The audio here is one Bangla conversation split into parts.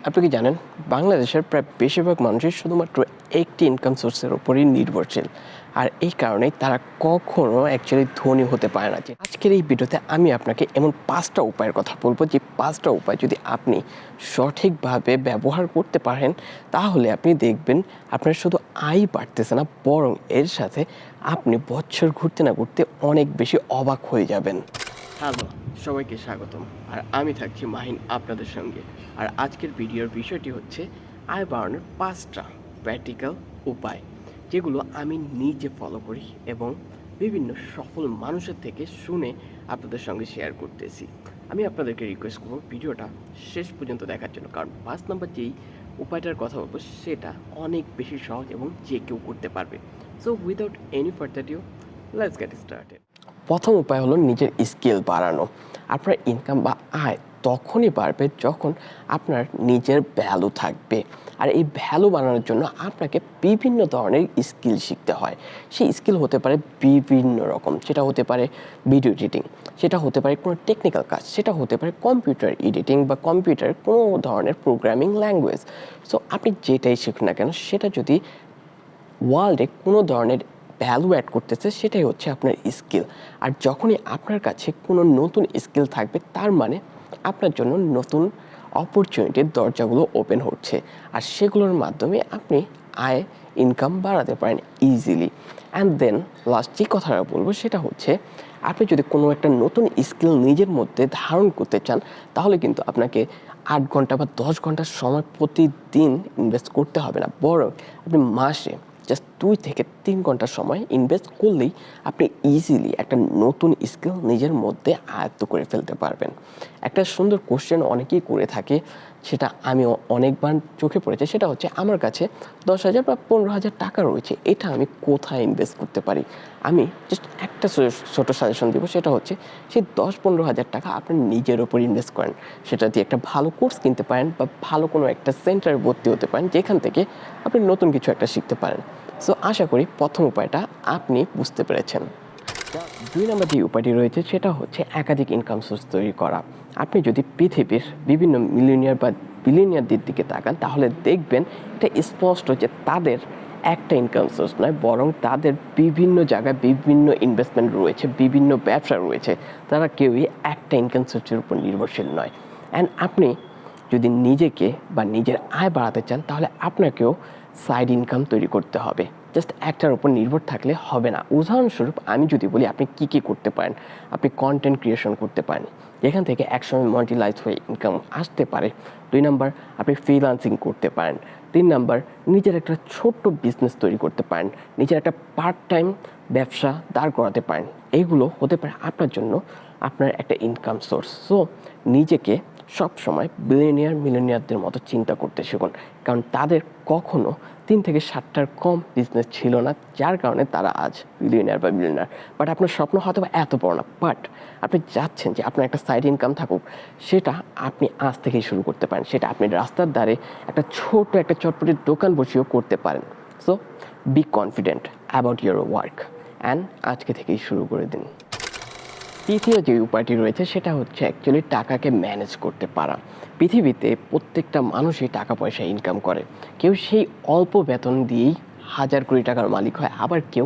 আপনি কি জানেন বাংলাদেশের প্রায় বেশিরভাগ মানুষই শুধুমাত্র একটি ইনকাম সোর্সের উপরই নির্ভরশীল, আর এই কারণেই তারা কখনো অ্যাকচুয়ালি ধনী হতে পারে না। যে আজকের এই ভিডিওতে আমি আপনাকে এমন 5টা উপায়ের কথা বলবো, যে 5টা উপায় যদি আপনি সঠিকভাবে ব্যবহার করতে পারেন তাহলে আপনি দেখবেন আপনার শুধু আয় বাড়তেছে না, বরং এর সাথে আপনি বছর ঘুরতে না ঘুরতে অনেক বেশি অবাক হয়ে যাবেন। হ্যালো, সবাইকে স্বাগতম। আর আমি থাকছি মাহিন আপনাদের সঙ্গে। আর আজকের ভিডিওর বিষয়টি হচ্ছে আয় বাড়ানোর 5টা প্র্যাকটিক্যাল উপায়, যেগুলো আমি নিজে ফলো করি এবং বিভিন্ন সফল মানুষের থেকে শুনে আপনাদের সঙ্গে শেয়ার করতেছি। আমি আপনাদেরকে রিকোয়েস্ট করবো ভিডিওটা শেষ পর্যন্ত দেখার জন্য, কারণ 5 নম্বর যেই উপায়টার কথা বলবো সেটা অনেক বেশি সহজ এবং যে কেউ করতে পারবে। So without any further due, let's get started. প্রথম উপায় হলো নিজের স্কিল বাড়ানো। আপনার ইনকাম বা আয় তখনই বাড়বে যখন আপনার নিজের ভ্যালু থাকবে। আর এই ভ্যালু বাড়ানোর জন্য আপনাকে বিভিন্ন ধরনের স্কিল শিখতে হয়। সেই স্কিল হতে পারে বিভিন্ন রকম। সেটা হতে পারে ভিডিও এডিটিং, সেটা হতে পারে কোনো টেকনিক্যাল কাজ, সেটা হতে পারে কম্পিউটার এডিটিং বা কম্পিউটার কোনো ধরনের প্রোগ্রামিং ল্যাঙ্গুয়েজ। সো আপনি যেটাই শিখুন না কেন, সেটা যদি ওয়ার্ল্ডে কোনো ধরনের ভ্যালু অ্যাড করতেছে, সেটাই হচ্ছে আপনার স্কিল। আর যখনই আপনার কাছে কোনো নতুন স্কিল থাকবে, তার মানে আপনার জন্য নতুন অপরচুনিটির দরজাগুলো ওপেন হচ্ছে, আর সেগুলোর মাধ্যমে আপনি আয় ইনকাম বাড়াতে পারেন ইজিলি। অ্যান্ড দেন লাস্ট যে কথাটা বলবো সেটা হচ্ছে, আপনি যদি কোনো একটা নতুন স্কিল নিজের মধ্যে ধারণ করতে চান, তাহলে কিন্তু আপনাকে 8 ঘন্টা বা 10 ঘন্টার সময় প্রতিদিন ইনভেস্ট করতে হবে না, বরং আপনি মাসে জাস্ট 2 থেকে 3 ঘন্টার সময় ইনভেস্ট করলেই আপনি ইজিলি একটা নতুন স্কিল নিজের মধ্যে আয়ত্ত করে ফেলতে পারবেন। একটা সুন্দর কোশ্চেন অনেকেই করে থাকে, সেটা আমিও অনেকবার চোখে পড়েছে। সেটা হচ্ছে, আমার কাছে 10,000 বা 15,000 টাকা রয়েছে, এটা আমি কোথায় ইনভেস্ট করতে পারি? আমি জাস্ট একটা ছোটো সাজেশন দেবো, সেটা হচ্ছে সেই 10-15,000 টাকা আপনি নিজের ওপর ইনভেস্ট করেন। সেটা দিয়ে একটা ভালো কোর্স কিনতে পারেন বা ভালো কোনো একটা সেন্টারে ভর্তি হতে পারেন, যেখান থেকে আপনি নতুন কিছু একটা শিখতে পারেন। সো আশা করি প্রথম উপায়টা আপনি বুঝতে পেরেছেন। 2 নম্বর যে উপায়টি রয়েছে সেটা হচ্ছে একাধিক ইনকাম সোর্স তৈরি করা। আপনি যদি পৃথিবীর বিভিন্ন মিলিয়নিয়ার বা বিলিয়নিয়ারদের দিকে তাকান, তাহলে দেখবেন এটা স্পষ্ট যে তাদের একটা ইনকাম সোর্স নয়, বরং তাদের বিভিন্ন জায়গায় বিভিন্ন ইনভেস্টমেন্ট রয়েছে, বিভিন্ন ব্যবসা রয়েছে। তারা কেউই একটা ইনকাম সোর্সের উপর নির্ভরশীল নয়। অ্যান্ড আপনি যদি নিজেকে বা নিজের আয় বাড়াতে চান, তাহলে আপনাকেও সাইড ইনকাম তৈরি করতে হবে। জাস্ট একটার উপর নির্ভর থাকলে হবে না। উদাহরণস্বরূপ আমি যদি বলি আপনি কী করতে পারেন, আপনি কন্টেন্ট ক্রিয়েশন করতে পারেন, যেখান থেকে একসময় মনিটাইজ হয়ে ইনকাম আসতে পারে। 2 নাম্বার, আপনি ফ্রিল্যান্সিং করতে পারেন। 3 নাম্বার, নিজের একটা ছোট্ট বিজনেস তৈরি করতে পারেন, নিজের একটা পার্ট টাইম ব্যবসা দাঁড় করাতে পারেন। এইগুলো হতে পারে আপনার জন্য আপনার একটা ইনকাম সোর্স। সো নিজেকে সবসময় মিলিয়নিয়ারদের মতো চিন্তা করতে শিখুন, কারণ তাদের কখনো 3 থেকে 7টার কম বিজনেস ছিল না, যার কারণে তারা আজ বিলিয়নিয়ার বা মিলিয়নিয়ার। বাট আপনার স্বপ্ন হয়তো বা এত বড় না, বাট আপনি চাচ্ছেন যে আপনার একটা সাইড ইনকাম থাকুক, সেটা আপনি আজ থেকেই শুরু করতে পারেন। সেটা আপনি রাস্তার ধারে একটা ছোট একটা চটপটির দোকান বসিয়েও করতে পারেন। So be confident about your work and আজকে থেকেই শুরু করে দিন। তৃতীয় যে উপায়টি রয়েছে সেটা হচ্ছে অ্যাকচুয়ালি টাকাকে ম্যানেজ করতে পারা। পৃথিবীতে প্রত্যেকটা মানুষই টাকা পয়সা ইনকাম করে। কেউ সেই অল্প বেতন দিয়েই হাজার কোটি টাকার মালিক হয়, আবার কেউ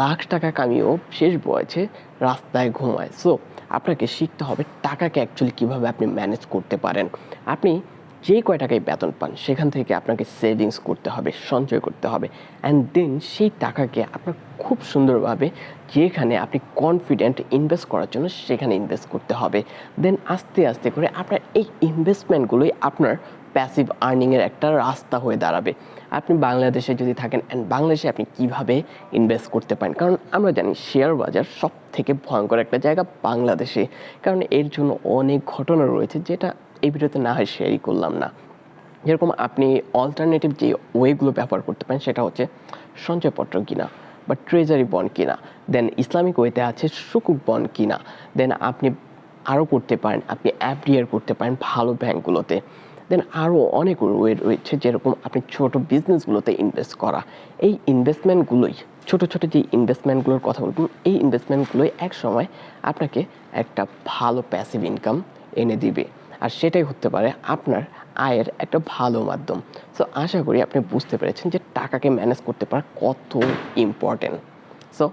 লাখ টাকা কামিয়েও শেষ বয়সে রাস্তায় ঘুমায়। সো আপনাকে শিখতে হবে টাকাকে অ্যাকচুয়ালি কীভাবে আপনি ম্যানেজ করতে পারেন। আপনি যে কয় টাকায় বেতন পান, সেখান থেকে আপনাকে সেভিংস করতে হবে, সঞ্চয় করতে হবে, অ্যান্ড দেন সেই টাকাকে আপনার খুব সুন্দরভাবে যেখানে আপনি কনফিডেন্ট ইনভেস্ট করার জন্য সেখানে ইনভেস্ট করতে হবে। দেন আস্তে আস্তে করে আপনার এই ইনভেস্টমেন্টগুলোই আপনার প্যাসিভ আর্নিংয়ের একটা রাস্তা হয়ে দাঁড়াবে। আপনি বাংলাদেশে যদি থাকেন, অ্যান্ড বাংলাদেশে আপনি কীভাবে ইনভেস্ট করতে পারেন, কারণ আমরা জানি শেয়ার বাজার সব থেকে ভয়ঙ্কর একটা জায়গা বাংলাদেশে, কারণ এর জন্য অনেক ঘটনা রয়েছে, যেটা এই ভিডিওতে না হয় শেয়ারই করলাম না। যেরকম আপনি অল্টারনেটিভ যে ওয়েগুলো ব্যবহার করতে পারেন, সেটা হচ্ছে সঞ্চয়পত্র কিনা বা ট্রেজারি বন্ড কিনা, দেন ইসলামিক ওয়েতে আছে সুকুক বন্ড কিনা, দেন আপনি আরও করতে পারেন, আপনি এফডিআর করতে পারেন ভালো ব্যাঙ্কগুলোতে, দেন আরও অনেক ওয়ে রয়েছে, যেরকম আপনি ছোটো বিজনেসগুলোতে ইনভেস্ট করা। এই ইনভেস্টমেন্টগুলোই ছোটো ছোটো যে ইনভেস্টমেন্টগুলোর কথা বলবো, এই ইনভেস্টমেন্টগুলোই এক সময় আপনাকে একটা ভালো প্যাসিভ ইনকাম এনে দিবে। আর সেটাই হতে পারে আপনার আয়ের একটা ভালো মাধ্যম। সো আশা করি আপনি বুঝতে পেরেছেন যে টাকাকে ম্যানেজ করতে পারা কত ইম্পর্টেন্ট। সো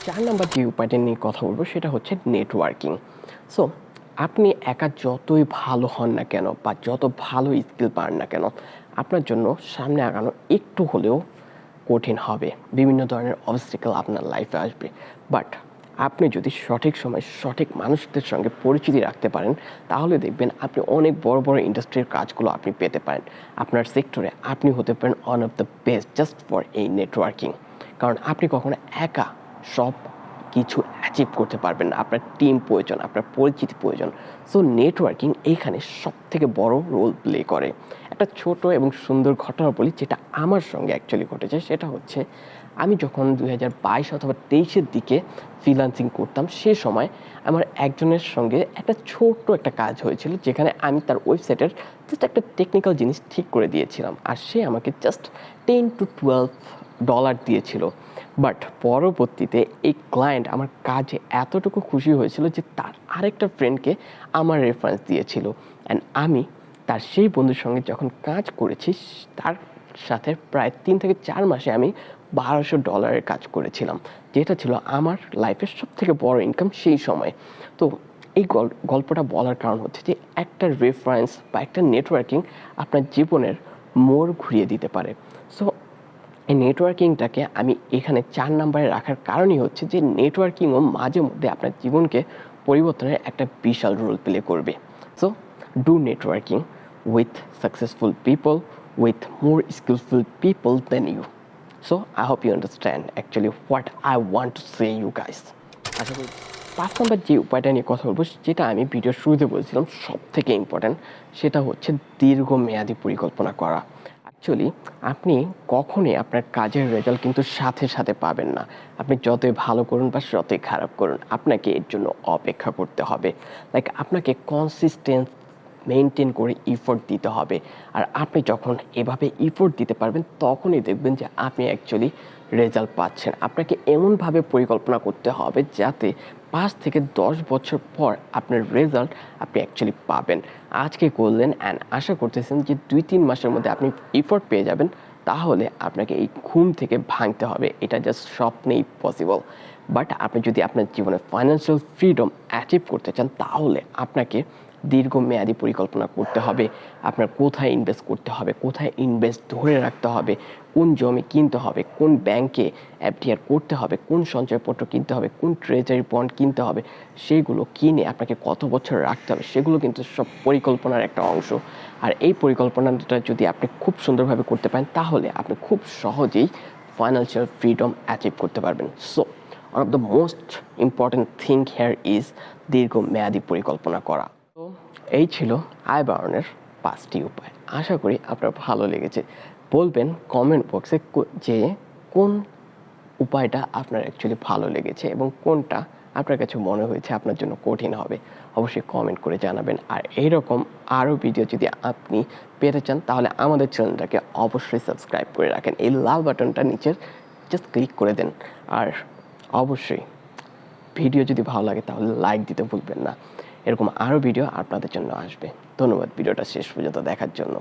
4 নাম্বার যে উপায়টা নিয়ে কথা বলবো সেটা হচ্ছে নেটওয়ার্কিং। সো আপনি একা যতই ভালো হন না কেন বা যত ভালো স্কিল পান না কেন, আপনার জন্য সামনে আগানো একটু হলেও কঠিন হবে। বিভিন্ন ধরনের অবস্ট্যাকল আপনার লাইফে আসবে। বাট আপনি যদি সঠিক সময়ে সঠিক মানুষদের সঙ্গে পরিচিতি রাখতে পারেন, তাহলে দেখবেন আপনি অনেক বড় বড় ইন্ডাস্ট্রির কাজগুলো আপনি পেতে পারেন। আপনার সেক্টরে আপনি হতে পারেন one of the best just for এই নেটওয়ার্কিং। কারণ আপনি কখনো একা সব কিছু অ্যাচিভ করতে পারবেন না। আপনার টিম প্রয়োজন, আপনার পরিচিতি প্রয়োজন। সো নেটওয়ার্কিং এইখানে সবথেকে বড় রোল প্লে করে। একটা ছোট এবং সুন্দর ঘটনা বলি, যেটা আমার সঙ্গে অ্যাকচুয়ালি ঘটেছে। সেটা হচ্ছে আমি যখন 2022 অথবা 23-এর দিকে ফ্রিল্যান্সিং করতাম, সে সময় আমার একজনের সঙ্গে একটা ছোট্ট একটা কাজ হয়েছিল, যেখানে আমি তার ওয়েবসাইটের জাস্ট একটা টেকনিক্যাল জিনিস ঠিক করে দিয়েছিলাম। আর সে আমাকে জাস্ট $10 to $12 দিয়েছিল। বাট পরবর্তীতে এই ক্লায়েন্ট আমার কাজে এতটুকু খুশি হয়েছিল যে তার আরেকটা ফ্রেন্ডকে আমার রেফারেন্স দিয়েছিল। অ্যান্ড আমি তার সেই বন্ধুর সঙ্গে যখন কাজ করেছি, তার সাথে প্রায় 3 থেকে 4 মাসে আমি $1200 কাজ করেছিলাম, যেটা ছিল আমার লাইফের সবথেকে বড় ইনকাম সেই সময়। তো এই গল্পটা বলার কারণ হচ্ছে যে একটা রেফারেন্স বা একটা নেটওয়ার্কিং আপনার জীবনের মোড় ঘুরিয়ে দিতে পারে। সো এই নেটওয়ার্কিংটাকে আমি এখানে 4 নাম্বারে রাখার কারণই হচ্ছে যে নেটওয়ার্কিংও মাঝে মধ্যে আপনার জীবনকে পরিবর্তনের একটা বিশাল রোল প্লে করবে। So do networking with successful people, with more skillful people than you. So I hope you understand actually what I want to say you guys. আশা করি 5 নাম্বার যে উপায়টা নিয়ে কথা বলবো, যেটা আমি ভিডিওর শুরুতে বলছিলাম সব থেকে ইম্পর্ট্যান্ট, সেটা হচ্ছে দীর্ঘমেয়াদী পরিকল্পনা করা। অ্যাকচুয়ালি আপনি কখনোই আপনার কাজের রেজাল্ট কিন্তু সাথে সাথে পাবেন না। আপনি যতই ভালো করুন বা যতই খারাপ করুন, আপনাকে এর জন্য অপেক্ষা করতে হবে। লাইক আপনাকে কনসিস্টেন্ট মেনটেন করে ইফোর্ট দিতে হবে। আর আপনি যখন এভাবে ইফোর্ট দিতে পারবেন, তখনই দেখবেন যে আপনি অ্যাকচুয়ালি রেজাল্ট পাচ্ছেন। আপনাকে এমনভাবে পরিকল্পনা করতে হবে যাতে 5 থেকে 10 বছর পর আপনার রেজাল্ট আপনি অ্যাকচুয়ালি পাবেন। আজকে করলেন অ্যান্ড আশা করতেছেন যে 2-3 মাসের মধ্যে আপনি ইফোর্ট পেয়ে যাবেন, তাহলে আপনাকে এই ঘুম থেকে ভাঙতে হবে। এটা জাস্ট স্বপ্নেই পসিবল। বাট আপনি যদি আপনার জীবনে ফাইন্যান্সিয়াল ফ্রিডম অ্যাচিভ করতে চান, তাহলে আপনাকে দীর্ঘমেয়াদী পরিকল্পনা করতে হবে। আপনার কোথায় ইনভেস্ট করতে হবে, কোথায় ইনভেস্ট ধরে রাখতে হবে, কোন জমি কিনতে হবে, কোন ব্যাংকে এফডিআর করতে হবে, কোন সঞ্চয়পত্র কিনতে হবে, কোন ট্রেজারি বন্ড কিনতে হবে, সেগুলো কিনে আপনাকে কত বছর রাখতে হবে, সেগুলো কিন্তু সব পরিকল্পনার একটা অংশ। আর এই পরিকল্পনাটা যদি আপনি খুব সুন্দরভাবে করতে পারেন, তাহলে আপনি খুব সহজেই ফাইন্যান্সিয়াল ফ্রিডম অ্যাচিভ করতে পারবেন। So one of the most important thing hair is দীর্ঘমেয়াদী পরিকল্পনা করা। তো এই ছিল আয় বাড়ানোর 5টি উপায়। আশা করি আপনার ভালো লেগেছে। বলবেন কমেন্ট বক্সে যে কোন উপায়টা আপনার অ্যাকচুয়ালি ভালো লেগেছে এবং কোনটা আপনার কাছে মনে হয়েছে আপনার জন্য কঠিন হবে। অবশ্যই কমেন্ট করে জানাবেন। আর এইরকম আরও ভিডিও যদি আপনি পেতে চান, তাহলে আমাদের চ্যানেলটাকে অবশ্যই সাবস্ক্রাইব করে রাখেন। এই লাল বাটনটা নিচের জাস্ট ক্লিক করে দেন। আর অবশ্যই ভিডিও যদি ভালো লাগে তাহলে লাইক দিতে ভুলবেন না। এরকম আরও ভিডিও আপনাদের জন্য আসবে। ধন্যবাদ ভিডিওটা শেষ পর্যন্ত দেখার জন্য।